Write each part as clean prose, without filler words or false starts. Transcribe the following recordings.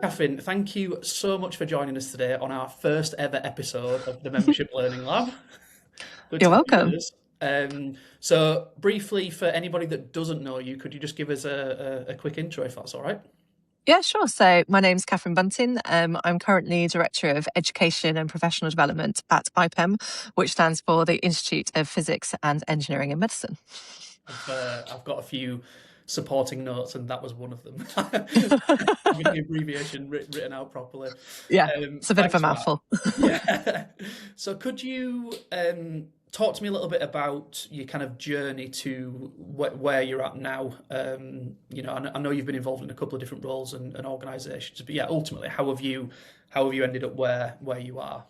Catherine, thank you so much for joining us today on our first ever episode of the Membership Learning Lab. Good You're to have you with welcome. us. So, briefly, for anybody that doesn't know you, could you just give us a quick intro, if that's all right? Yeah, sure. So my name's Catherine Bunting. I'm currently Director of Education and Professional Development at IPEM, which stands for the Institute of Physics and Engineering in Medicine. I've got a few supporting notes, and that was one of them. Having the abbreviation written out properly. Yeah, it's a bit of a Thanks for that. mouthful. Yeah. So could you talk to me a little bit about your kind of journey to where you're at now? I know you've been involved in a couple of different roles and organisations, but yeah, ultimately, how have you ended up where you are?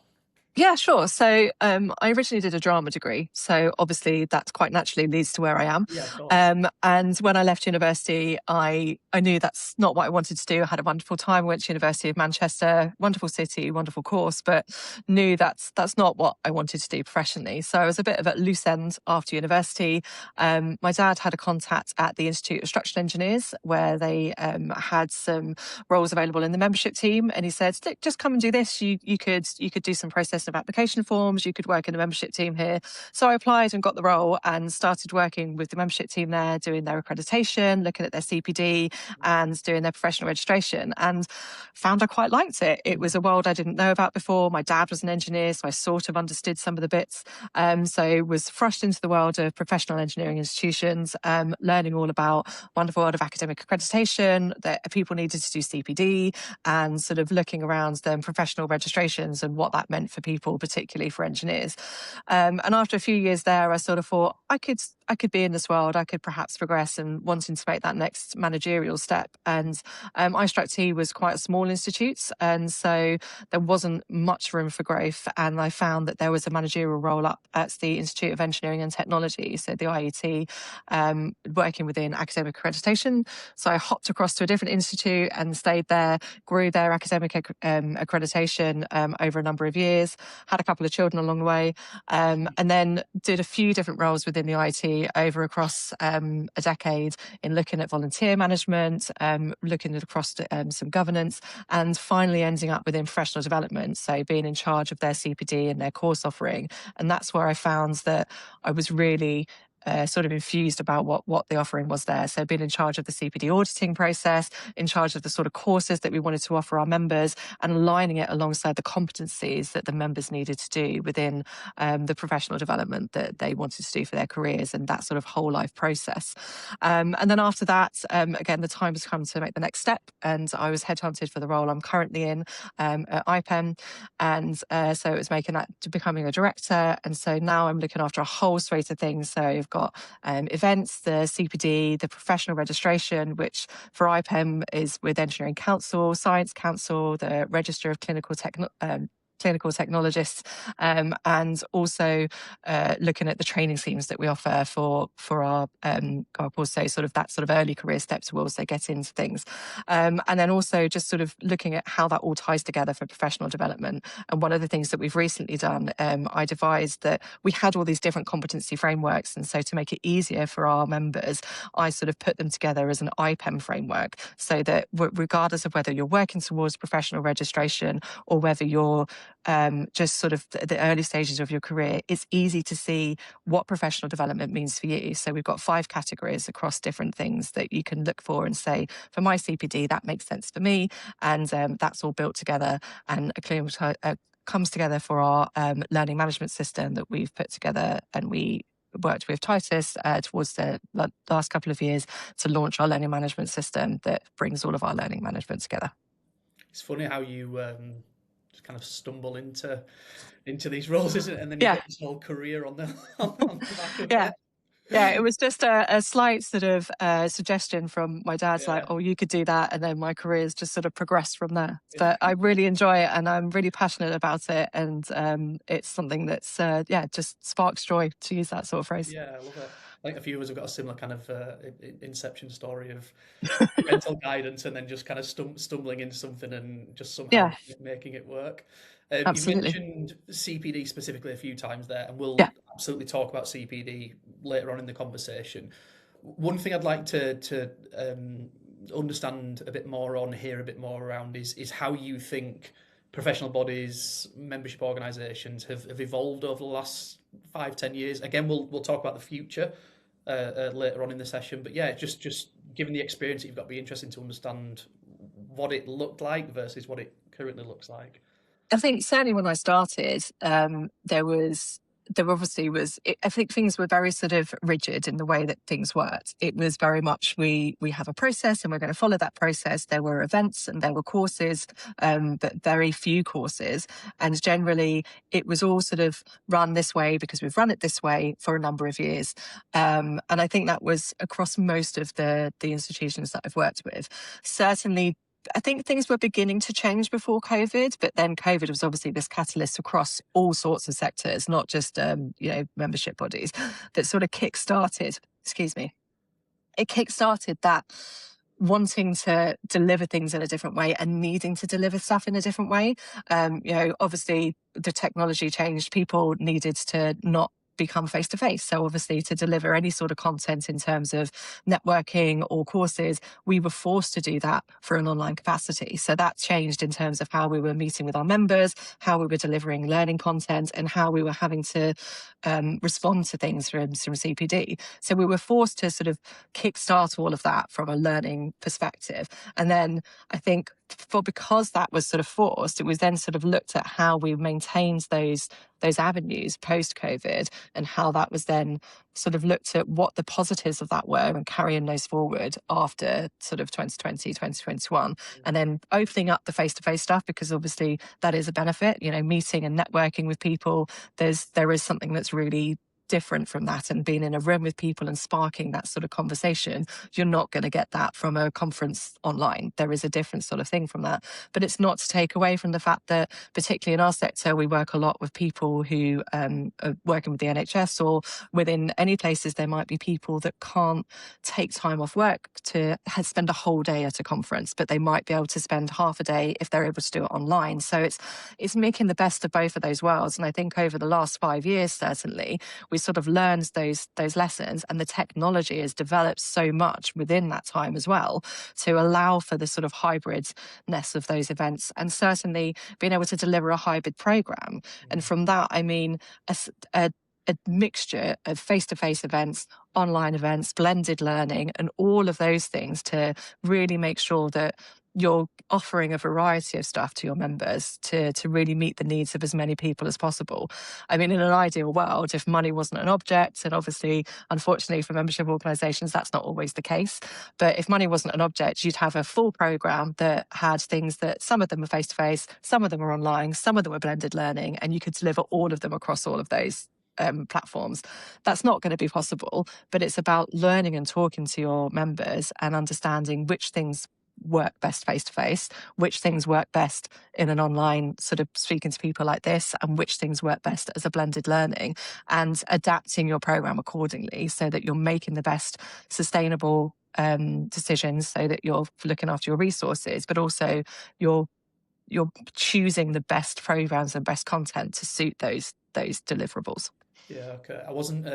Yeah, sure. So I originally did a drama degree. So obviously that quite naturally leads to where I am. Yeah, of course. And when I left university, I knew that's not what I wanted to do. I had a wonderful time. I went to University of Manchester, wonderful city, wonderful course, but knew that's not what I wanted to do professionally. So I was a bit of a loose end after university. My dad had a contact at the Institute of Structural Engineers where they had some roles available in the membership team. And he said, look, just come and do this. You could do some process of application forms. You could work in the membership team here. So I applied and got the role and started working with the membership team there, doing their accreditation, looking at their CPD and doing their professional registration, and found I quite liked it. It was a world I didn't know about before. My dad was an engineer, so I sort of understood some of the bits. So was thrust into the world of professional engineering institutions, learning all about wonderful world of academic accreditation, that people needed to do CPD, and sort of looking around them professional registrations and what that meant for people, particularly for engineers. And after a few years there, I sort of thought I could be in this world. I could perhaps progress and wanting to make that next managerial step. And iStruct was quite a small institute, and so there wasn't much room for growth. And I found that there was a managerial role up at the Institute of Engineering and Technology, so the IET, working within academic accreditation. So I hopped across to a different institute and stayed there, grew their academic accreditation over a number of years, had a couple of children along the way, and then did a few different roles within the IT over across a decade in looking at volunteer management, looking at across some governance, and finally ending up within professional development. So being in charge of their CPD and their course offering. And that's where I found that I was really sort of infused about what the offering was there. So being in charge of the CPD auditing process, in charge of the sort of courses that we wanted to offer our members, and aligning it alongside the competencies that the members needed to do within the professional development that they wanted to do for their careers, and that sort of whole life process. And then after that, again, the time has come to make the next step, and I was headhunted for the role I'm currently in at IPEM, and so it was making that to becoming a director. And so now I'm looking after a whole suite of things. So you've got events, the CPD, the professional registration, which for IPEM is with Engineering Council, Science Council, the Register of Clinical technologists, and also looking at the training schemes that we offer for our also sort of that sort of early career step to also get into things, and then also just sort of looking at how that all ties together for professional development. And one of the things that we've recently done, I devised that we had all these different competency frameworks, and so to make it easier for our members, I sort of put them together as an IPEM framework, so that regardless of whether you're working towards professional registration or whether you're just sort of the early stages of your career, it's easy to see what professional development means for you. So we've got 5 categories across different things that you can look for and say, for my CPD, that makes sense for me. And that's all built together and comes together for our learning management system that we've put together, and we worked with Titus towards the last couple of years to launch our learning management system that brings all of our learning management together. It's funny how you just kind of stumble into these roles, isn't it? And then you've Yeah. got this whole career on the on the back of Yeah. it. Yeah, it was just a slight sort of suggestion from my dad's, like, Yeah, oh, you could do that. And then my career's just sort of progressed from there. yeah, But I really enjoy it and I'm really passionate about it. And it's something that's, just sparks joy, to use that sort of phrase. yeah. I love it. I think a few of us have got a similar kind of inception story of parental guidance and then just kind of stumbling into something and just somehow Yeah, making it work. You've absolutely. mentioned CPD specifically a few times there, and we'll Yeah. absolutely talk about CPD later on in the conversation. One thing I'd like to understand a bit more on, hear a bit more around, is how you think professional bodies, membership organisations have evolved over the last 5, 10 years. Again, we'll talk about the future later on in the session, but yeah, just given the experience that you've got, be interesting to understand what it looked like versus what it currently looks like. I think certainly when I started, there obviously was. I think things were very sort of rigid in the way that things worked. It was very much we have a process and we're going to follow that process. There were events and there were courses, but very few courses, and generally it was all sort of run this way because we've run it this way for a number of years. And I think that was across most of the institutions that I've worked with. Certainly I think things were beginning to change before COVID, but then COVID was obviously this catalyst across all sorts of sectors, not just membership bodies, that sort of kick-started, excuse me, it kick-started that wanting to deliver things in a different way and needing to deliver stuff in a different way. Obviously the technology changed. People needed to not become face to face. So obviously to deliver any sort of content in terms of networking or courses, we were forced to do that for an online capacity. So that changed in terms of how we were meeting with our members, how we were delivering learning content, and how we were having to respond to things from CPD. So we were forced to sort of kickstart all of that from a learning perspective. And then I think because that was sort of forced, it was then sort of looked at how we maintained those avenues post COVID, and how that was then sort of looked at what the positives of that were and carrying those forward after sort of 2020, 2021, and then opening up the face-to-face stuff, because obviously that is a benefit, meeting and networking with people. There is something that's really different from that, and being in a room with people and sparking that sort of conversation, you're not going to get that from a conference online. There is a different sort of thing from that, but it's not to take away from the fact that particularly in our sector we work a lot with people who are working with the NHS, or within any places there might be people that can't take time off work to spend a whole day at a conference, but they might be able to spend half a day if they're able to do it online. So it's making the best of both of those worlds. And I think over the last 5 years, certainly, we sort of learned those lessons, and the technology has developed so much within that time as well to allow for the sort of hybridness of those events, and certainly being able to deliver a hybrid program. And from that, I mean a mixture of face-to-face events, online events, blended learning, and all of those things to really make sure that you're offering a variety of stuff to your members to really meet the needs of as many people as possible. I mean, in an ideal world, if money wasn't an object, and obviously, unfortunately for membership organisations, that's not always the case, but if money wasn't an object, you'd have a full programme that had things that some of them were face-to-face, some of them were online, some of them were blended learning, and you could deliver all of them across all of those platforms. That's not going to be possible, but it's about learning and talking to your members and understanding which things work best face to face, which things work best in an online sort of speaking to people like this, and which things work best as a blended learning, and adapting your program accordingly so that you're making the best sustainable decisions, so that you're looking after your resources, but also you're choosing the best programs and best content to suit those deliverables. Yeah, okay. I wasn't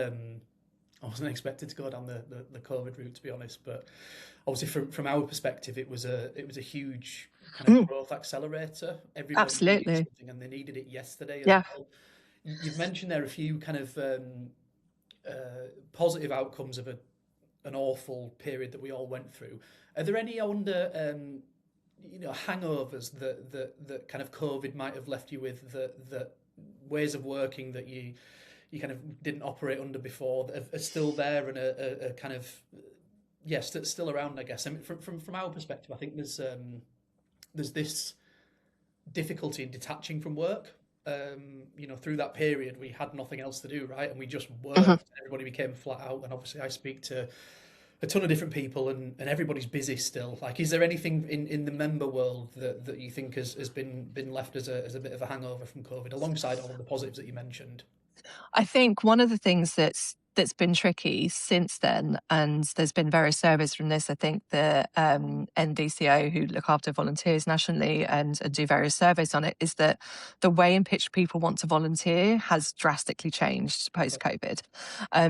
expected to go down the COVID route, to be honest, but obviously from our perspective, it was a huge kind of growth accelerator. Everybody Absolutely. needed something, and they needed it yesterday as Yeah. well. You've mentioned there a few kind of positive outcomes of an awful period that we all went through. Are there any, I wonder, hangovers that kind of COVID might have left you with, that ways of working that you kind of didn't operate under before, that are still there and are kind of still around, I guess. I mean, from our perspective, I think there's this difficulty in detaching from work. Through that period, we had nothing else to do, right? And we just worked. Everybody became flat out. And obviously, I speak to a ton of different people, and everybody's busy still. Like, is there anything in the member world that you think has been left as a bit of a hangover from COVID, alongside all of the positives that you mentioned? I think one of the things that's that's been tricky since then, and there's been various surveys from this. I think the NVCO, who look after volunteers nationally and do various surveys on it, is that the way in which people want to volunteer has drastically changed post-COVID.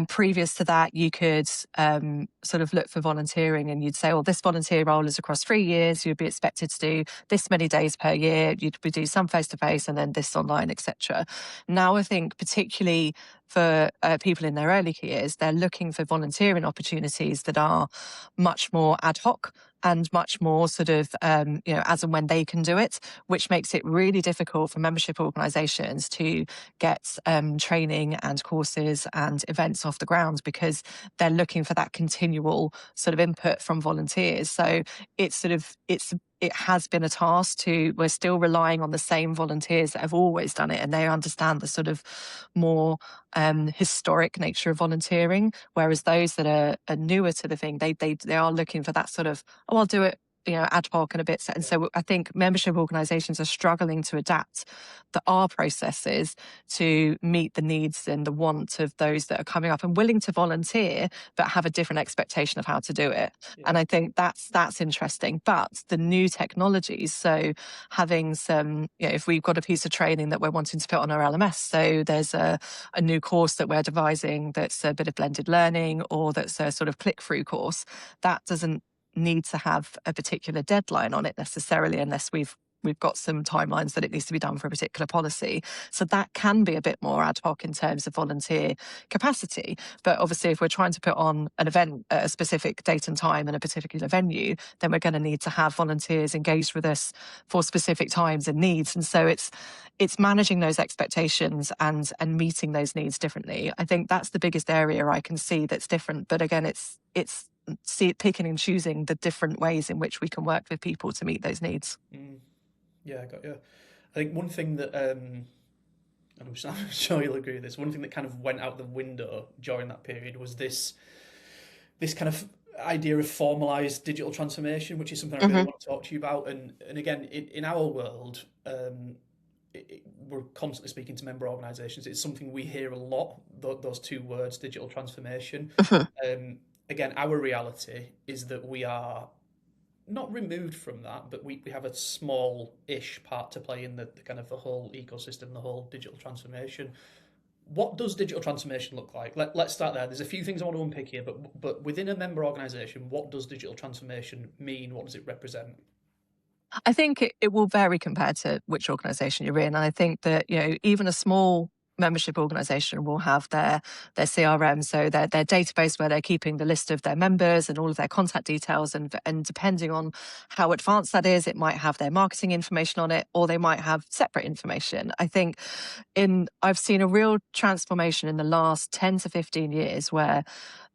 Previous to that, you could sort of look for volunteering and you'd say, well, this volunteer role is across 3 years. You'd be expected to do this many days per year. You'd do some face-to-face and then this online, etc. Now, I think particularly for people in their early years, they're looking for volunteering opportunities that are much more ad hoc and much more sort of, as and when they can do it, which makes it really difficult for membership organisations to get training and courses and events off the ground, because they're looking for that continual sort of input from volunteers. So it has been a task we're still relying on the same volunteers that have always done it, and they understand the sort of more historic nature of volunteering, whereas those that are newer to the thing, they are looking for that sort of, oh, I'll do it, ad hoc and a bit. And so I think membership organisations are struggling to adapt our processes to meet the needs and the want of those that are coming up and willing to volunteer, but have a different expectation of how to do it. Yeah. And I think that's interesting. But the new technologies, so having some, if we've got a piece of training that we're wanting to put on our LMS, so there's a new course that we're devising that's a bit of blended learning, or that's a sort of click-through course, that doesn't need to have a particular deadline on it necessarily, unless we've got some timelines that it needs to be done for a particular policy. So that can be a bit more ad hoc in terms of volunteer capacity. But obviously, if we're trying to put on an event at a specific date and time in a particular venue, then we're going to need to have volunteers engaged with us for specific times and needs. And so it's managing those expectations and meeting those needs differently. I think that's the biggest area I can see that's different. But again, it's picking and choosing the different ways in which we can work with people to meet those needs. Yeah, I got you. I think one thing that, and I'm sure you'll agree with this, one thing that kind of went out the window during that period was this kind of idea of formalised digital transformation, which is something I really want to talk to you about. And again, in our world, we're constantly speaking to member organisations. It's something we hear a lot, those two words, digital transformation. Again, our reality is that we are not removed from that, but we have a small-ish part to play in the kind of the whole ecosystem, the whole digital transformation. What does digital transformation look like? Let's start there. There's a few things I want to unpick here, but within a member organisation, what does digital transformation mean? What does it represent? I think it will vary compared to which organisation you're in. And I think that, even a small membership organisation will have their CRM, so their database where they're keeping the list of their members and all of their contact details, and depending on how advanced that is, it might have their marketing information on it, or they might have separate information. I think I've seen a real transformation in the last 10 to 15 years where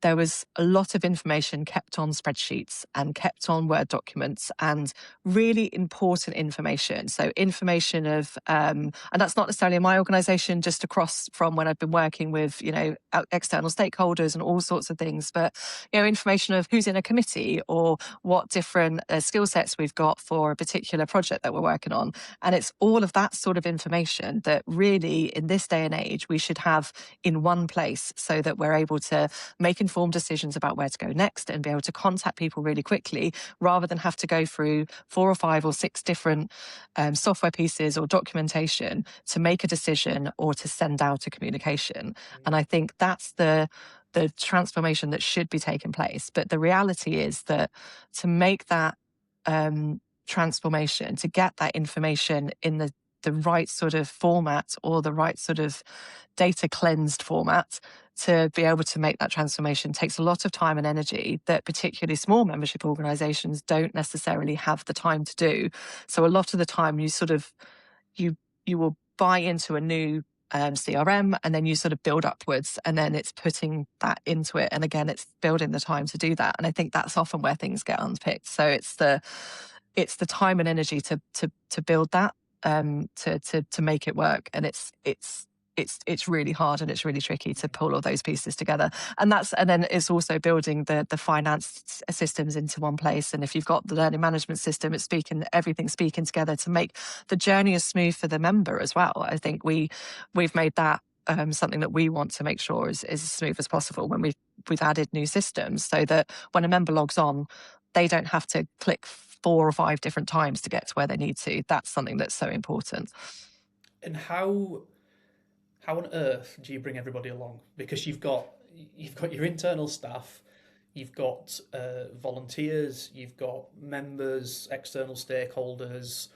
there was a lot of information kept on spreadsheets and kept on Word documents, and really important information. So information of, and that's not necessarily in my organisation, just across from when I've been working with, external stakeholders and all sorts of things, but, information of who's in a committee or what different skill sets we've got for a particular project that we're working on. And it's all of that sort of information that really, in this day and age, we should have in one place, so that we're able to make informed decisions about where to go next and be able to contact people really quickly, rather than have to go through 4 or 5 or 6 different software pieces or documentation to make a decision or to send out a communication. And I think that's the transformation that should be taking place. But the reality is that to make that transformation, to get that information in the right sort of format, or the right sort of data cleansed format, to be able to make that transformation takes a lot of time and energy that particularly small membership organisations don't necessarily have the time to do. So a lot of the time you will buy into a new CRM, and then you sort of build upwards, and then it's putting that into it. And again, it's building the time to do that. And I think that's often where things get unpicked. So it's the time and energy to build that, to make it work. And it's really hard, and it's really tricky to pull all those pieces together. And then it's also building the finance systems into one place. And if you've got the learning management system, it's everything speaking together to make the journey as smooth for the member as well. I think we've made that something that we want to make sure is as smooth as possible when we've added new systems, so that when a member logs on, they don't have to click 4 or 5 different times to get to where they need to. That's something that's so important. And how on earth do you bring everybody along? Because you've got your internal staff, you've got volunteers, you've got members, external stakeholders.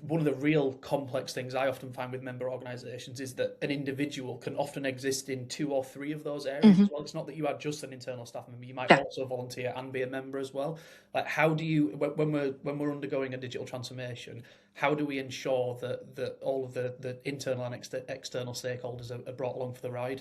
One of the real complex things I often find with member organisations is that an individual can often exist in 2 or 3 of those areas Hmm. as well. It's not that you are just an internal staff member; you might Yeah. also volunteer and be a member as well. Like, how do you when we're undergoing a digital transformation? How do we ensure that all of the internal and external stakeholders are brought along for the ride?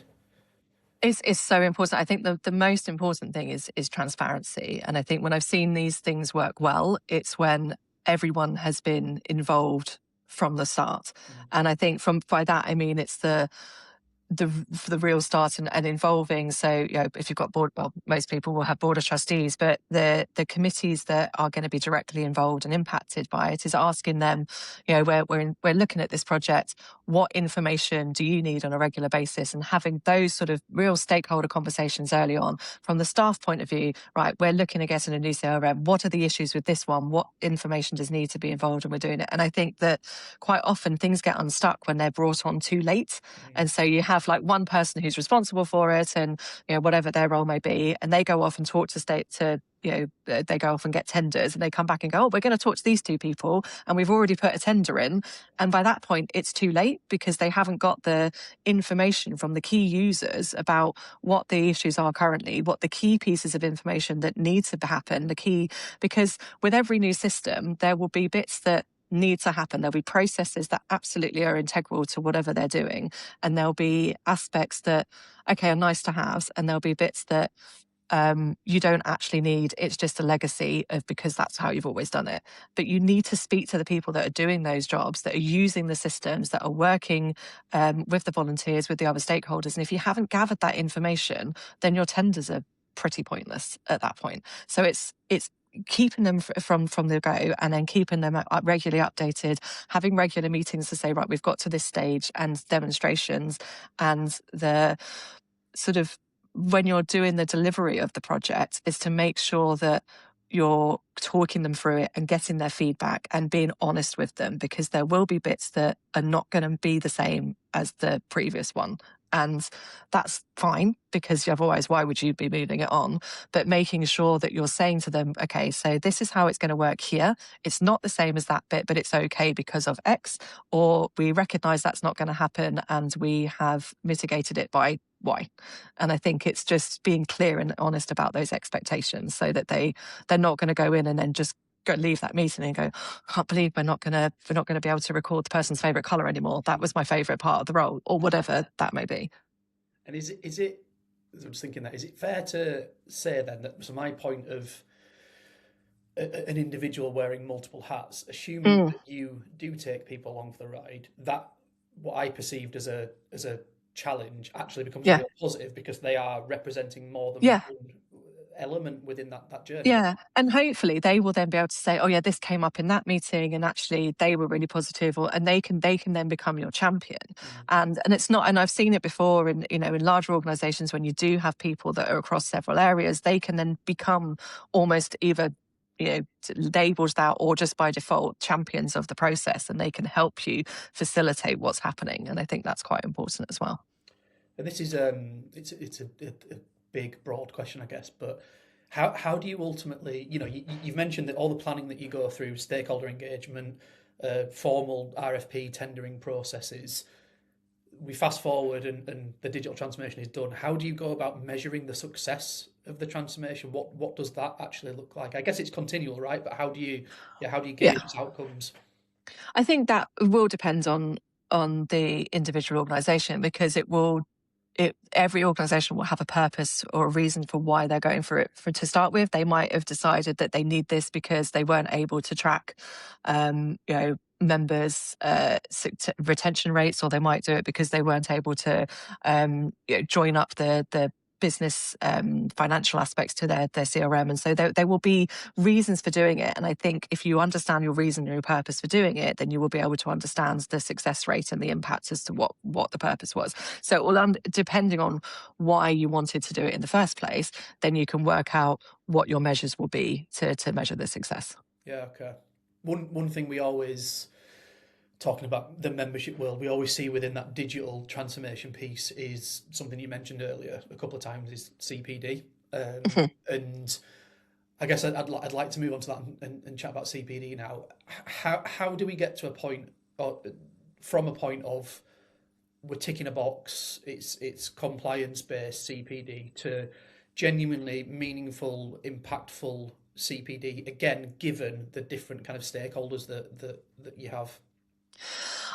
It's so important. I think the most important thing is transparency. And I think when I've seen these things work well, it's when everyone has been involved from the start. Mm. And I think from by that I mean it's the real start and involving. So, if you've got board, well, most people will have board of trustees, but the committees that are going to be directly involved and impacted by it is asking them, we're looking at this project. What information do you need on a regular basis? And having those sort of real stakeholder conversations early on from the staff point of view. Right, we're looking at getting a new CRM. What are the issues with this one? What information does need to be involved? And we're doing it. And I think that quite often things get unstuck when they're brought on too late. Mm. And so you have like one person who's responsible for it, and whatever their role may be, and they go off and talk to state to they go off and get tenders, and they come back and go, oh, we're going to talk to these 2 people, and we've already put a tender in. And by that point, it's too late because they haven't got the information from the key users about what the issues are currently, what the key pieces of information that need to happen, because with every new system, there will be bits that need to happen. There'll be processes that absolutely are integral to whatever they're doing. And there'll be aspects that, okay, are nice to have. And there'll be bits that you don't actually need. It's just a legacy of because that's how you've always done it. But you need to speak to the people that are doing those jobs, that are using the systems, that are working with the volunteers, with the other stakeholders. And if you haven't gathered that information, then your tenders are pretty pointless at that point. So it's keeping them from the go, and then keeping them regularly updated, having regular meetings to say, right, we've got to this stage, and demonstrations, and the sort of when you're doing the delivery of the project is to make sure that you're talking them through it and getting their feedback and being honest with them, because there will be bits that are not going to be the same as the previous one. And that's fine, because otherwise, why would you be moving it on? But making sure that you're saying to them, okay, so this is how it's going to work here. It's not the same as that bit, but it's okay because of X, or we recognize that's not going to happen and we have mitigated it by Y. And I think it's just being clear and honest about those expectations, so that they're not going to go in and then just leave that meeting and go, I can't believe we're not going to be able to record the person's favorite color anymore. That was my favorite part of the role, or whatever that may be. And is it? I'm just thinking that is it fair to say then that, so my point of an individual wearing multiple hats, assuming Mm, that you do take people along for the ride, that what I perceived as a challenge actually becomes a yeah. real positive because they are representing more than Yeah. one element within that journey. Yeah. And hopefully they will then be able to say, oh yeah, this came up in that meeting and actually they were really positive, and they can then become your champion. Mm. And it's not, and I've seen it before in, in larger organizations, when you do have people that are across several areas, they can then become almost either labeled that or just by default champions of the process, and they can help you facilitate what's happening. And I think that's quite important as well. And this is it's a big broad question, I guess, but how do you ultimately, you've mentioned that all the planning that you go through, stakeholder engagement, formal RFP tendering processes, we fast forward and the digital transformation is done. How do you go about measuring the success of the transformation? What does that actually look like? I guess it's continual, right? But how do you Yeah. gauge its outcomes? I think that will depend on the individual organization, because every organization will have a purpose or a reason for why they're going for it. To start with, they might have decided that they need this because they weren't able to track members retention rates, or they might do it because they weren't able to join up the business financial aspects to their CRM. And so there will be reasons for doing it. And I think if you understand your reason and your purpose for doing it, then you will be able to understand the success rate and the impact as to what the purpose was. So it will, depending on why you wanted to do it in the first place, then you can work out what your measures will be to measure the success. Yeah, okay. One thing we always, talking about the membership world, we always see within that digital transformation piece is something you mentioned earlier a couple of times, is CPD. And I guess I'd like to move on to that and chat about CPD now. How do we get to a point, or from a point of we're ticking a box, it's compliance based CPD, to genuinely meaningful, impactful CPD, again, given the different kind of stakeholders that you have?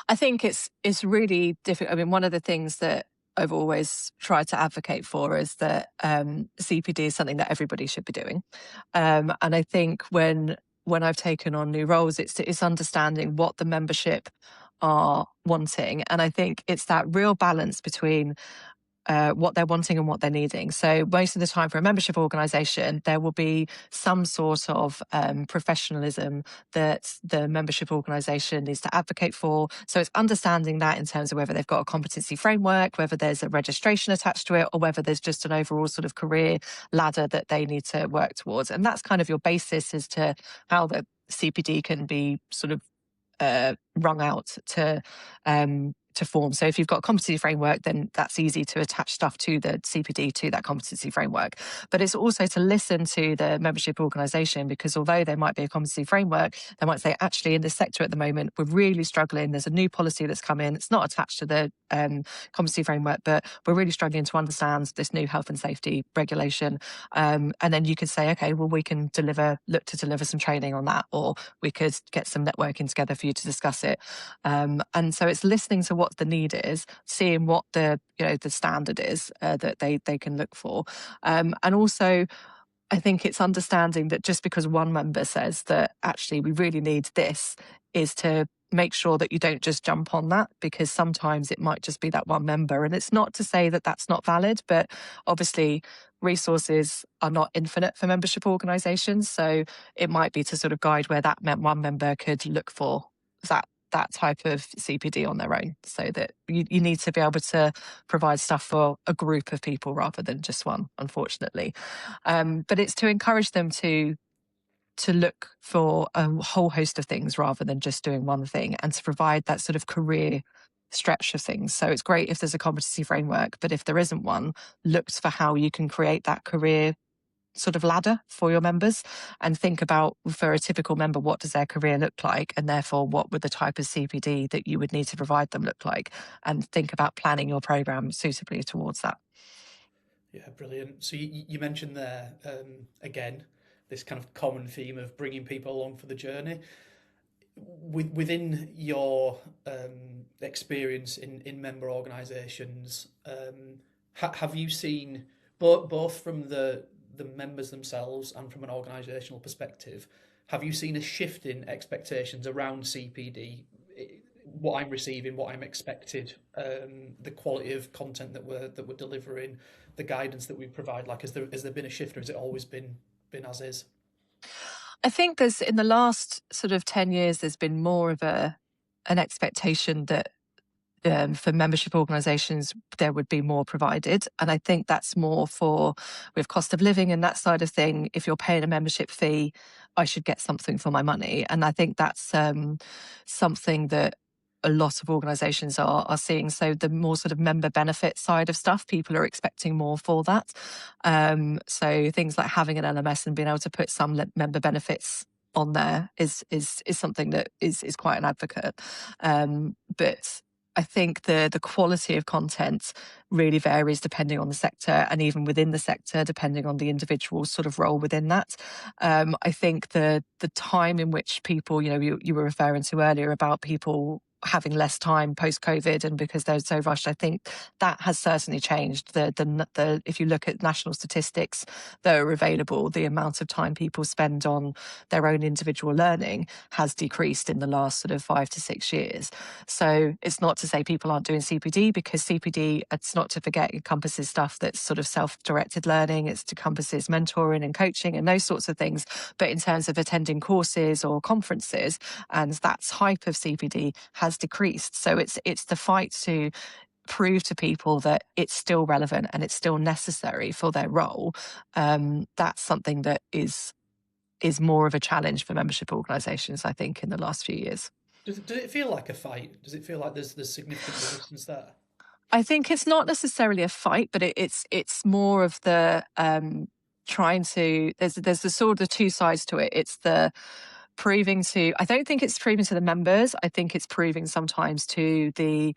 I think it's really difficult. I mean, one of the things that I've always tried to advocate for is that CPD is something that everybody should be doing, and I think when I've taken on new roles, it's understanding what the membership are wanting, and I think it's that real balance between what they're wanting and what they're needing. So most of the time for a membership organisation, there will be some sort of professionalism that the membership organisation needs to advocate for. So it's understanding that in terms of whether they've got a competency framework, whether there's a registration attached to it, or whether there's just an overall sort of career ladder that they need to work towards. And that's kind of your basis as to how the CPD can be sort of wrung out to form. So if you've got a competency framework, then that's easy to attach stuff to the CPD, to that competency framework. But it's also to listen to the membership organisation, because although there might be a competency framework, they might say, actually, in this sector at the moment, we're really struggling. There's a new policy that's come in. It's not attached to the competency framework, but we're really struggling to understand this new health and safety regulation. And then you could say, okay, well, we can look to deliver some training on that, or we could get some networking together for you to discuss it. And so it's listening to what the need is, seeing what the standard is that they can look for, and also I think it's understanding that just because one member says that actually we really need this, is to make sure that you don't just jump on that, because sometimes it might just be that one member. And it's not to say that that's not valid, but obviously resources are not infinite for membership organisations. So it might be to sort of guide where that one member could look for that type of CPD on their own, so that you need to be able to provide stuff for a group of people rather than just one, unfortunately. But it's to encourage them to look for a whole host of things rather than just doing one thing, and to provide that sort of career stretch of things. So it's great if there's a competency framework, but if there isn't one, look for how you can create that career sort of ladder for your members, and think about, for a typical member, what does their career look like, and therefore what would the type of CPD that you would need to provide them look like, and think about planning your program suitably towards that. Yeah, brilliant. So you mentioned there, again, this kind of common theme of bringing people along for the journey. Within your experience in member organisations, have you seen, both from the members themselves and from an organisational perspective, have you seen a shift in expectations around CPD, what I'm receiving, what I'm expected, the quality of content that we're delivering, the guidance that we provide? Like, has there been a shift, or has it always been as is? I think there's, in the last sort of 10 years, there's been more of an expectation that for membership organisations, there would be more provided. And I think that's more with cost of living and that side of thing. If you're paying a membership fee, I should get something for my money. And I think that's something that a lot of organisations are seeing. So the more sort of member benefit side of stuff, people are expecting more for that. So things like having an LMS and being able to put some member benefits on there is something that is quite an advocate. But I think the quality of content really varies depending on the sector, and even within the sector, depending on the individual's sort of role within that. I think the time in which people, you were referring to earlier about people having less time post-COVID and because they're so rushed. I think that has certainly changed. The if you look at national statistics that are available, the amount of time people spend on their own individual learning has decreased in the last sort of 5 to 6 years. So it's not to say people aren't doing CPD, because CPD, it's not to forget, encompasses stuff that's sort of self-directed learning. It encompasses mentoring and coaching and those sorts of things. But in terms of attending courses or conferences, and that type of CPD has decreased. So it's the fight to prove to people that it's still relevant and it's still necessary for their role. That's something that is more of a challenge for membership organisations, I think, in the last few years. Does it feel like a fight? Does it feel like there's significant resistance there? I think it's not necessarily a fight, but it's more of the trying to. There's the sort of the two sides to it. It's the proving to. I don't think it's proving to the members. I think it's proving sometimes to the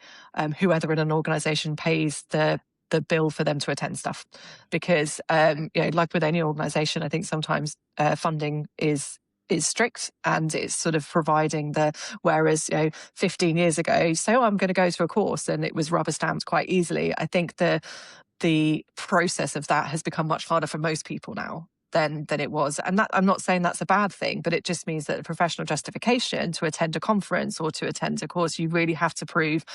whoever in an organisation pays the bill for them to attend stuff, because like with any organisation, I think sometimes funding is strict and it's sort of providing whereas 15 years ago you say, oh, I'm going to go to a course, and it was rubber stamped quite easily. I think the process of that has become much harder for most people now than it was. And that, I'm not saying that's a bad thing, but it just means that the professional justification to attend a conference or to attend a course, you really have to prove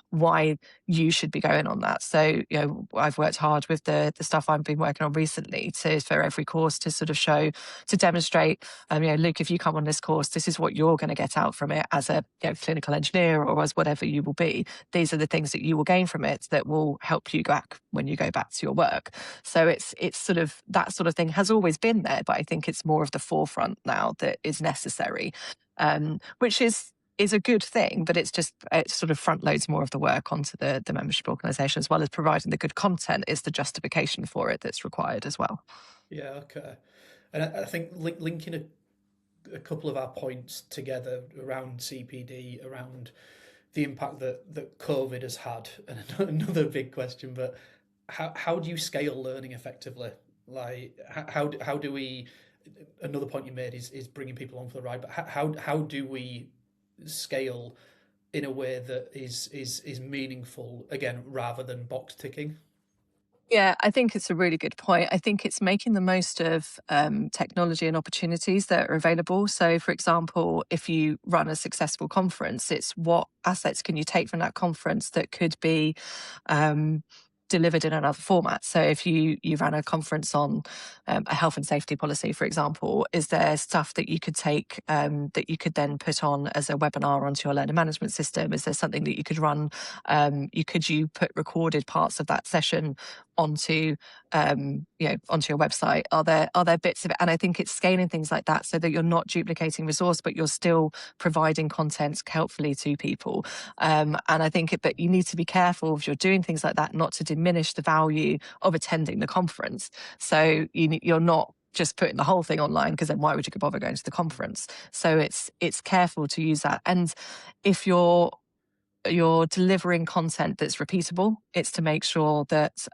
why you should be going on that. So, I've worked hard with the stuff I've been working on recently for every course to sort of show, to demonstrate, Luke, if you come on this course, this is what you're going to get out from it as a clinical engineer or as whatever you will be. These are the things that you will gain from it that will help you back when you go back to your work. So it's sort of that sort of thing has always been there, but I think it's more of the forefront now that is necessary, which is a good thing, but it sort of front loads more of the work onto the membership organisation, as well as providing the good content. Is the justification for it that's required as well. Yeah, okay. And I think linking a couple of our points together around CPD, around the impact that COVID has had, and another big question, but how do you scale learning effectively? Like how do we? Another point you made is bringing people on for the ride, but how do we scale in a way that is meaningful, again, rather than box ticking? Yeah, I think it's a really good point. I think it's making the most of technology and opportunities that are available. So, for example, if you run a successful conference, it's what assets can you take from that conference that could be delivered in another format. So if you ran a conference on a health and safety policy, for example, is there stuff that you could take that you could then put on as a webinar onto your learning management system? Is there something that you could run? You put recorded parts of that session onto onto your website? Are there bits of it? And I think it's scaling things like that so that you're not duplicating resource, but you're still providing content helpfully to people. And I think but you need to be careful if you're doing things like that, not to diminish the value of attending the conference. So you're not just putting the whole thing online, because then why would you bother going to the conference? So it's careful to use that. And if you're delivering content that's repeatable, it's to make sure that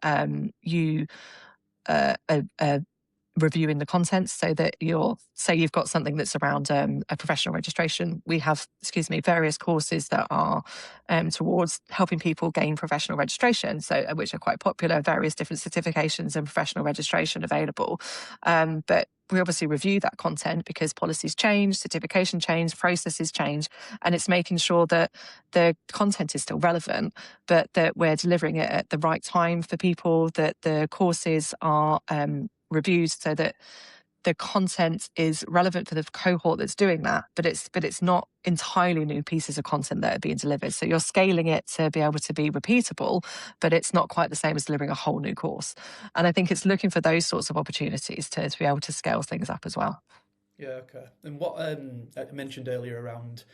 you are reviewing the content, so that you've got something that's around a professional registration. We have, various courses that are towards helping people gain professional registration, so which are quite popular, various different certifications and professional registration available. But we obviously review that content because policies change, certification change, processes change, and it's making sure that the content is still relevant, but that we're delivering it at the right time for people, that the courses are reviewed so that the content is relevant for the cohort that's doing that, but it's not entirely new pieces of content that are being delivered. So you're scaling it to be able to be repeatable, but it's not quite the same as delivering a whole new course. And I think it's looking for those sorts of opportunities to be able to scale things up as well. Yeah, okay. And what I mentioned earlier around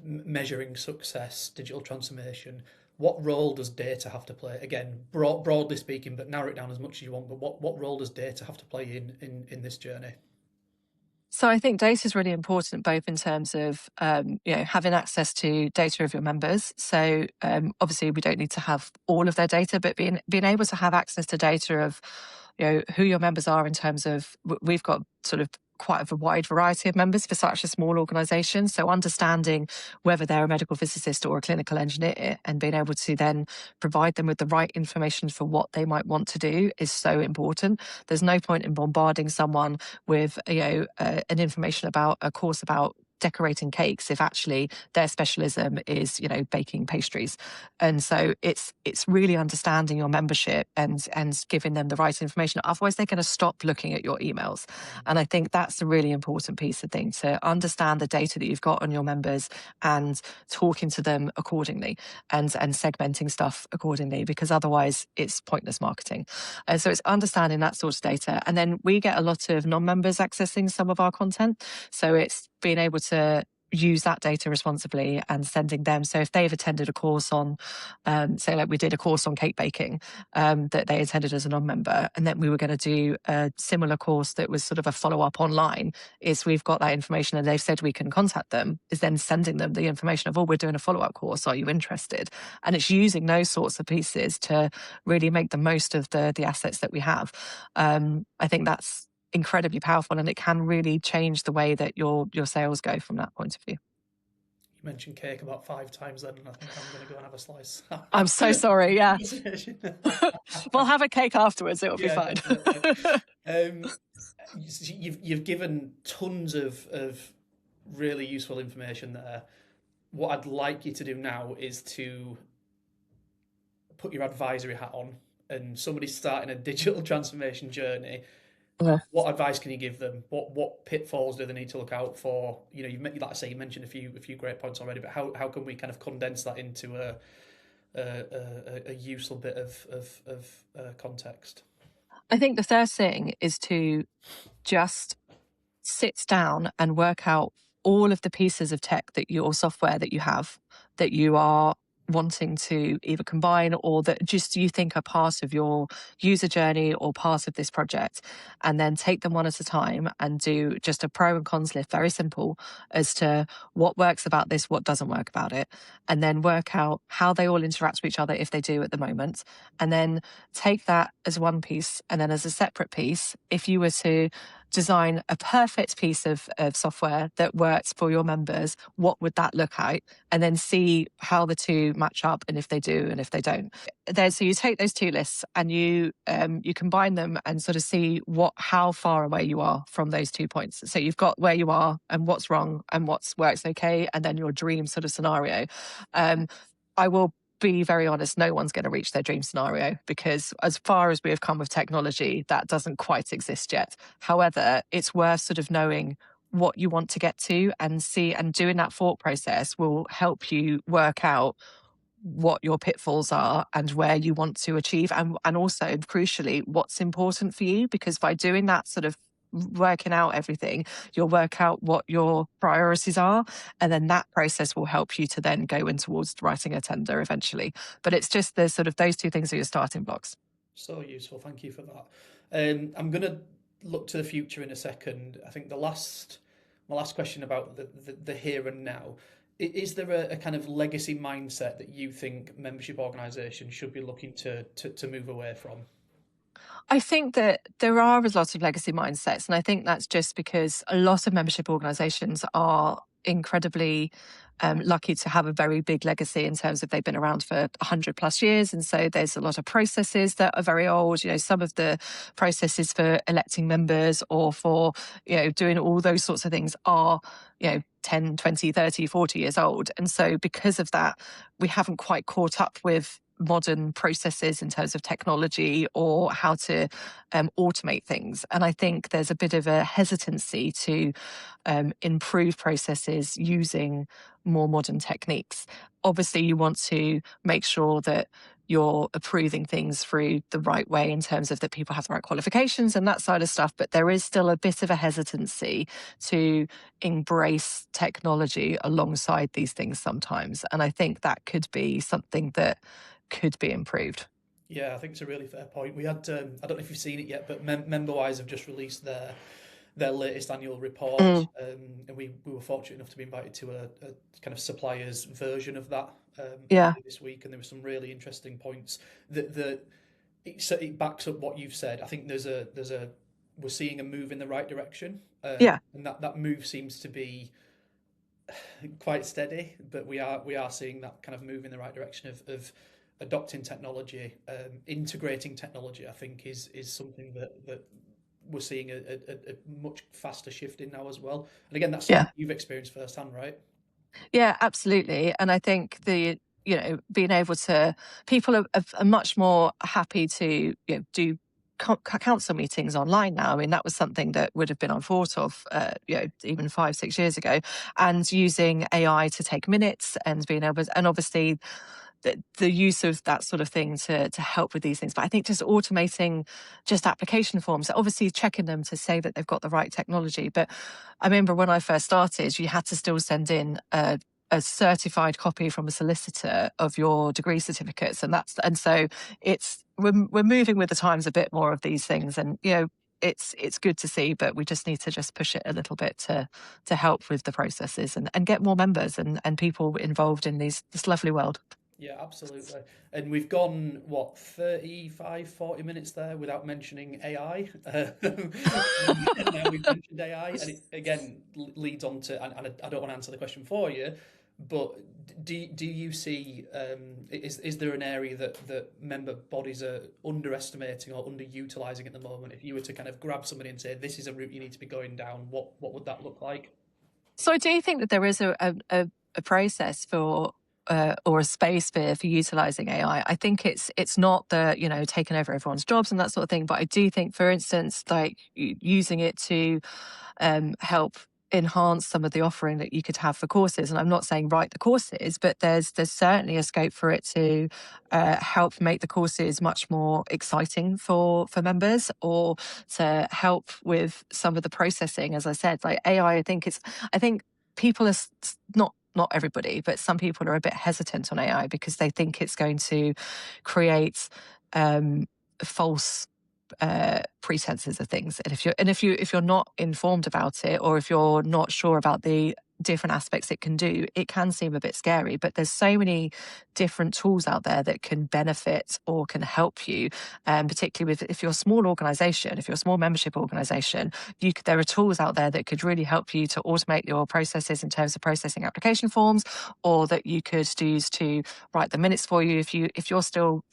measuring success, digital transformation, what role does data have to play? Again, broadly speaking, but narrow it down as much as you want. But what role does data have to play in this journey? So I think data is really important, both in terms of having access to data of your members. So obviously we don't need to have all of their data, but being able to have access to data of who your members are, in terms of, we've got sort of quite a wide variety of members for such a small organisation. So understanding whether they're a medical physicist or a clinical engineer and being able to then provide them with the right information for what they might want to do is so important. There's no point in bombarding someone with, an information about a course about decorating cakes if actually their specialism is baking pastries. And so it's really understanding your membership and giving them the right information, otherwise they're going to stop looking at your emails. And I think that's a really important piece of thing, to understand the data that you've got on your members and talking to them accordingly and segmenting stuff accordingly, because otherwise it's pointless marketing. And so it's understanding that sort of data. And then we get a lot of non-members accessing some of our content, so it's being able to use that data responsibly and sending them. So if they've attended a course on, say like we did a course on cake baking that they attended as a non-member, and then we were going to do a similar course that was sort of a follow-up online, is we've got that information and they've said we can contact them, is then sending them the information of, oh, we're doing a follow-up course, are you interested? And it's using those sorts of pieces to really make the most of the assets that we have. I think that's incredibly powerful, and it can really change the way that your sales go from that point of view. You mentioned cake about 5 times then, and I think I'm going to go and have a slice. I'm so sorry. Yeah. We'll have a cake afterwards. It'll be fine. You've given tons of really useful information there. What I'd like you to do now is to put your advisory hat on, and somebody's starting a digital transformation journey. Yeah. What advice can you give them? What pitfalls do they need to look out for? You like I say, you mentioned a few great points already, but how can we kind of condense that into a useful bit of context? I think the first thing is to just sit down and work out all of the pieces of tech or software that you have that you are wanting to either combine or that just you think are part of your user journey or part of this project, and then take them one at a time and do just a pro and cons list, very simple, as to what works about this, what doesn't work about it, and then work out how they all interact with each other if they do at the moment, and then take that as one piece. And then as a separate piece, if you were to design a perfect piece of software that works for your members, what would that look like? And then see how the two match up, and if they do and if they don't. So you take those two lists and you combine them and sort of see how far away you are from those 2 points. So you've got where you are and what's wrong and what's works okay, and then your dream sort of scenario. I will be very honest, no one's going to reach their dream scenario, because as far as we have come with technology, that doesn't quite exist yet. However, it's worth sort of knowing what you want to get to and see, and doing that thought process will help you work out what your pitfalls are and where you want to achieve, and also crucially what's important for you, because by doing that sort of working out everything, you'll work out what your priorities are, and then that process will help you to then go in towards writing a tender eventually. But it's just the sort of those two things are your starting blocks. So useful, thank you for that. I'm going to look to the future in a second. I think my last question about the here and now. Is there a kind of legacy mindset that you think membership organisations should be looking to move away from? I think that there are a lot of legacy mindsets, and I think that's just because a lot of membership organisations are incredibly lucky to have a very big legacy in terms of they've been around for 100 plus years. And so there's a lot of processes that are very old. Some of the processes for electing members or for, doing all those sorts of things are, 10, 20, 30, 40 years old. And so because of that, we haven't quite caught up with modern processes in terms of technology or how to automate things. And I think there's a bit of a hesitancy to improve processes using more modern techniques. Obviously, you want to make sure that you're approving things through the right way in terms of that people have the right qualifications and that side of stuff. But there is still a bit of a hesitancy to embrace technology alongside these things sometimes. And I think that could be something that could be improved. Yeah, I think it's a really fair point. We had, I don't know if you've seen it yet, but MemberWise have just released their latest annual report, and we were fortunate enough to be invited to a kind of supplier's version of that this week, and there were some really interesting points that it backs up what you've said. I think there's a we're seeing a move in the right direction, Yeah. and that move seems to be quite steady. But we are seeing that kind of move in the right direction of adopting technology, integrating technology. I think is something that we're seeing a much faster shift in now as well. And again, that's something Yeah. you've experienced firsthand, right? Yeah, absolutely. And I think being able to, people are much more happy to, do council meetings online now. I mean, that was something that would have been unthought of, even 5, 6 years ago. And using AI to take minutes and being able to, and obviously the use of that sort of thing to help with these things. But I think just automating just application forms, obviously checking them to say that they've got the right technology. But I remember when I first started, you had to still send in a certified copy from a solicitor of your degree certificates, and so we're moving with the times a bit more of these things, and it's good to see, but we just need to just push it a little bit to help with the processes and get more members and people involved in this lovely world. Yeah, absolutely. And we've gone, what, 35, 40 minutes there without mentioning AI. And now we've mentioned AI, and it again leads on to, and I don't want to answer the question for you, but do you see, is there an area that member bodies are underestimating or underutilizing at the moment? If you were to kind of grab somebody and say, this is a route you need to be going down, what would that look like? So I do think that there is a process for or a space for utilizing AI. I think it's not the taking over everyone's jobs and that sort of thing, but I do think, for instance, like using it to help enhance some of the offering that you could have for courses. And I'm not saying write the courses, but there's certainly a scope for it to help make the courses much more exciting for members, or to help with some of the processing. As I said, like AI, I think people are not everybody, but some people are a bit hesitant on AI because they think it's going to create um, false pretenses of things. And if you're not informed about it, or if you're not sure about the different aspects it can do, it can seem a bit scary. But there's so many different tools out there that can benefit or can help you. Particularly if you're a small organization, if you're a small membership organization, there are tools out there that could really help you to automate your processes in terms of processing application forms, or that you could use to write the minutes for you. If you're still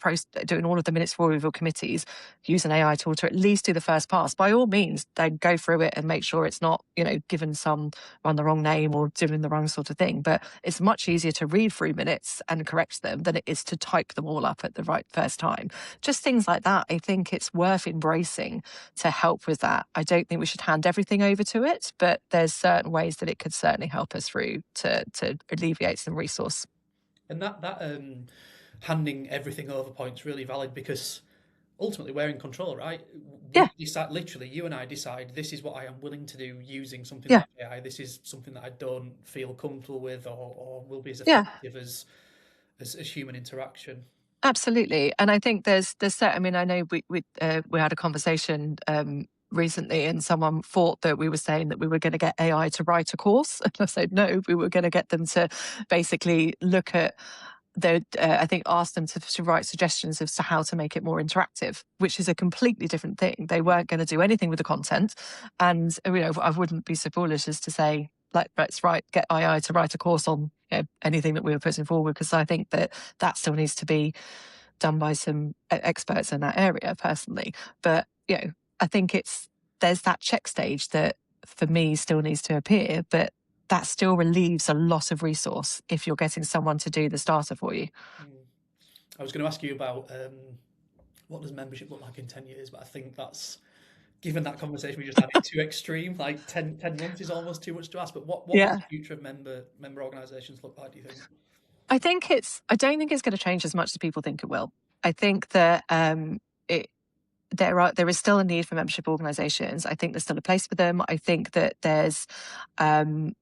doing all of the minutes for all of your committees, use an AI tool to at least do the first pass. By all means, then go through it and make sure it's not, given some run the wrong name or doing the wrong sort of thing. But it's much easier to read through minutes and correct them than it is to type them all up at the right first time. Just things like that. I think it's worth embracing to help with that. I don't think we should hand everything over to it, but there's certain ways that it could certainly help us through to alleviate some resource. And that handing everything over point's really valid because ultimately we're in control, right? We Yeah, decide, literally, you and I decide this is what I am willing to do using something yeah, like AI. This is something that I don't feel comfortable with or will be as yeah. effective as human interaction. Absolutely, and I think there's certain. I mean, I know we had a conversation recently, and someone thought that we were saying that we were going to get AI to write a course, and I said no, we were going to get them to basically look at I think asked them to write suggestions as to how to make it more interactive, which is a completely different thing. They weren't going to do anything with the content, and I wouldn't be so foolish as to say, like, get AI to write a course on anything that we were putting forward, because I think that still needs to be done by some experts in that area, personally. But I think there's that check stage that for me still needs to appear, but that still relieves a lot of resource if you're getting someone to do the starter for you. Mm. I was going to ask you about what does membership look like in 10 years, but I think that's, given that conversation we just had, it's too extreme. Like ten months is almost too much to ask. But what does Yeah. the future of member organisations look like, do you think? I don't think it's going to change as much as people think it will. I think that it there is still a need for membership organisations. I think there's still a place for them. I think that there's um,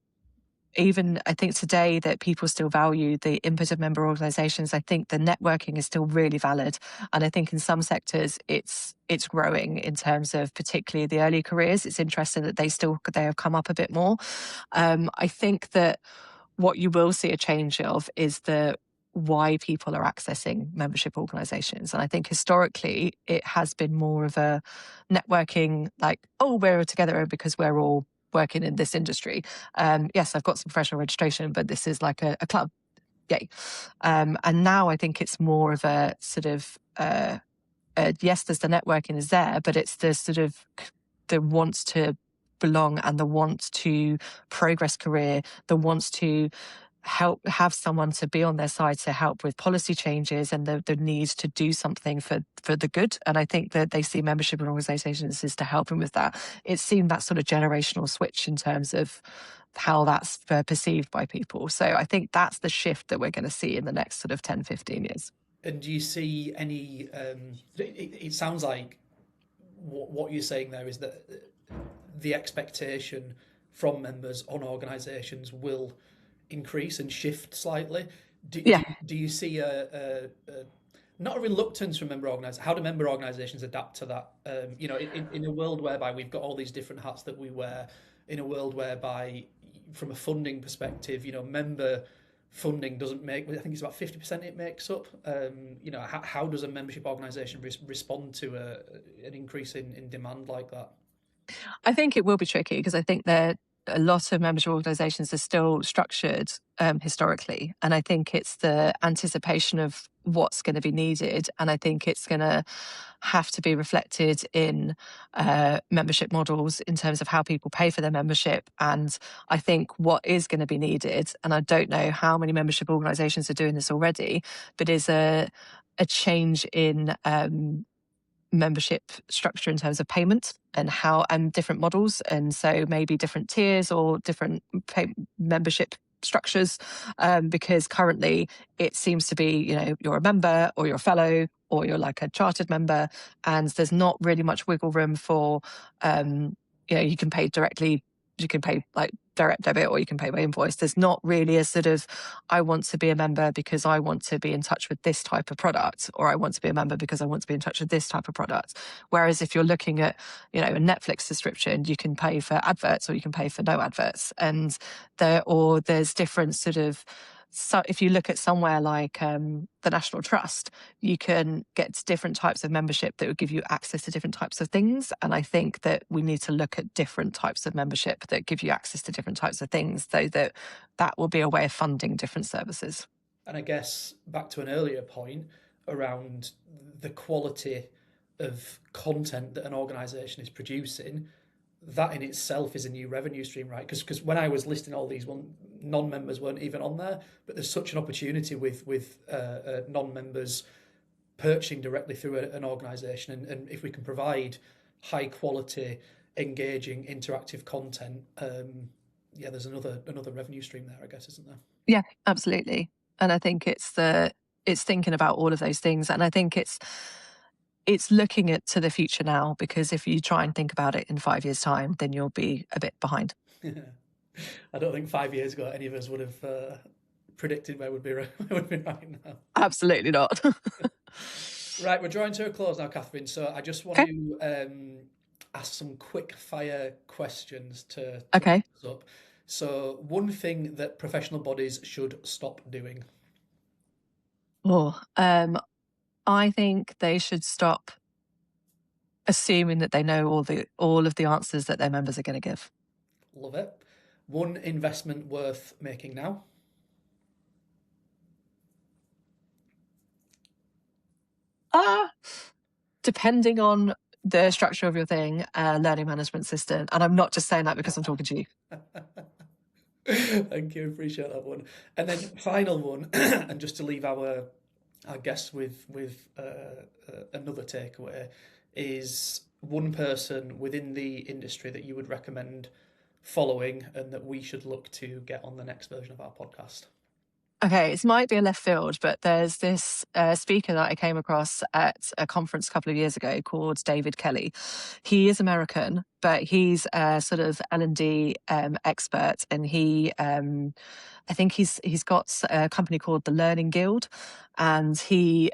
even I think today that people still value the input of member organisations. I think the networking is still really valid, and I think in some sectors it's growing in terms of particularly the early careers. It's interesting that they have come up a bit more. I think that what you will see a change of is why people are accessing membership organizations. And I think historically it has been more of a networking, like, oh, we're together because we're all working in this industry. Yes, I've got some professional registration, but this is like a club. Yay. And now I think it's more of a sort of, yes, there's the networking is there, but it's the sort of the wants to belong and the want to progress career, the wants to have someone to be on their side to help with policy changes and the need to do something for the good. And I think that they see membership in organizations is to help them with that. It's seen that sort of generational switch in terms of how that's perceived by people. So I think that's the shift that we're going to see in the next sort of 10, 15 years. And do you see any? It sounds like what you're saying there is that the expectation from members on organisations will increase and shift slightly. Do you see a not a reluctance from member organisations? How do member organisations adapt to that? In a world whereby we've got all these different hats that we wear, in a world whereby, from a funding perspective, member funding doesn't make, I think it's about 50% it makes up. How does a membership organisation respond to an increase in demand like that? I think it will be tricky because I think that a lot of membership organisations are still structured historically. And I think it's the anticipation of what's going to be needed. And I think it's going to have to be reflected in membership models in terms of how people pay for their membership. And I think what is going to be needed, and I don't know how many membership organisations are doing this already, but is a change in membership structure in terms of payment and different models, and so maybe different tiers or different membership structures, because currently it seems to be you're a member or you're a fellow or you're like a chartered member, and there's not really much wiggle room for you can pay directly. You can pay like direct debit or you can pay by invoice. There's not really a sort of, I want to be a member because I want to be in touch with this type of product, or I want to be a member because I want to be in touch with this type of product. Whereas if you're looking at, a Netflix subscription, you can pay for adverts or you can pay for no adverts. And there's different sort of, so if you look at somewhere like the National Trust, you can get different types of membership that would give you access to different types of things. And I think that we need to look at different types of membership that give you access to different types of things, so that will be a way of funding different services. And I guess back to an earlier point around the quality of content that an organisation is producing, that in itself is a new revenue stream, right? Because when I was listing all these, non-members weren't even on there, but there's such an opportunity with non-members purchasing directly through an organisation, and if we can provide high quality, engaging, interactive content, there's another revenue stream there, I guess, isn't there? Yeah, absolutely. And I think it's thinking about all of those things, and I think it's looking to the future now, because if you try and think about it in 5 years' time, then you'll be a bit behind. I don't think 5 years ago any of us would have predicted where we'd be right now. Absolutely not. Right, we're drawing to a close now, Catherine. So I just want to ask some quick fire questions to wrap us up. So, one thing that professional bodies should stop doing. I think they should stop assuming that they know all of the answers that their members are going to give. Love it. One investment worth making now. Depending on the structure of your thing, learning management system. And I'm not just saying that because I'm talking to you. Thank you, appreciate that one. And then final one, and just to leave our guests with another takeaway, is one person within the industry that you would recommend following and that we should look to get on the next version of our podcast. Okay, it might be a left field, but there's this speaker that I came across at a conference a couple of years ago called David Kelly. He is American, but he's a sort of L&D expert, and I think he's got a company called the Learning Guild, and he's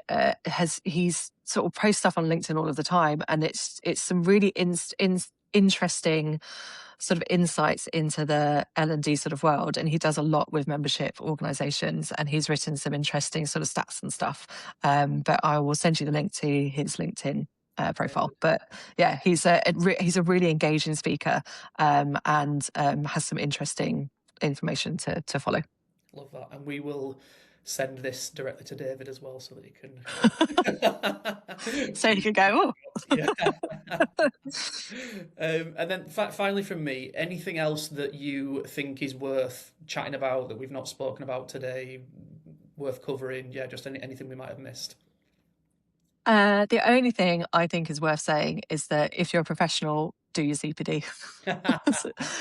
sort of posts stuff on LinkedIn all of the time, and it's some really interesting sort of insights into the L&D sort of world, and he does a lot with membership organizations, and he's written some interesting sort of stats and stuff. But I will send you the link to his LinkedIn profile. But yeah, he's a really engaging speaker, and has some interesting information to follow. Love that. And we will send this directly to David as well so that he can So you could go, yeah. And then finally from me, anything else that you think is worth chatting about that we've not spoken about today, worth covering? Yeah, just anything we might have missed. The only thing I think is worth saying is that if you're a professional, do your CPD.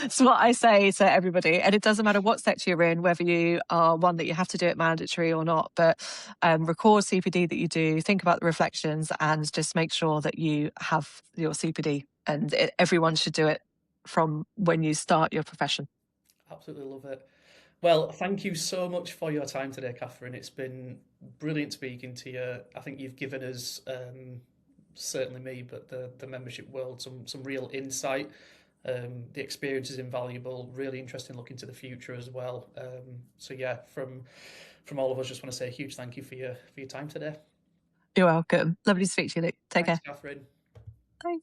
It's what I say to everybody. And it doesn't matter what sector you're in, whether you are one that you have to do it mandatory or not, but record CPD that you do, think about the reflections, and just make sure that you have your CPD. And everyone should do it from when you start your profession. Absolutely love it. Well, thank you so much for your time today, Catherine. It's been brilliant speaking to you. I think you've given us, certainly me, but the membership world, some real insight. The experience is invaluable. Really interesting look into the future as well. So yeah, from all of us, just want to say a huge thank you for your time today. You're welcome. Lovely to speak to you, Luke. Take Thanks, care. Catherine. Bye.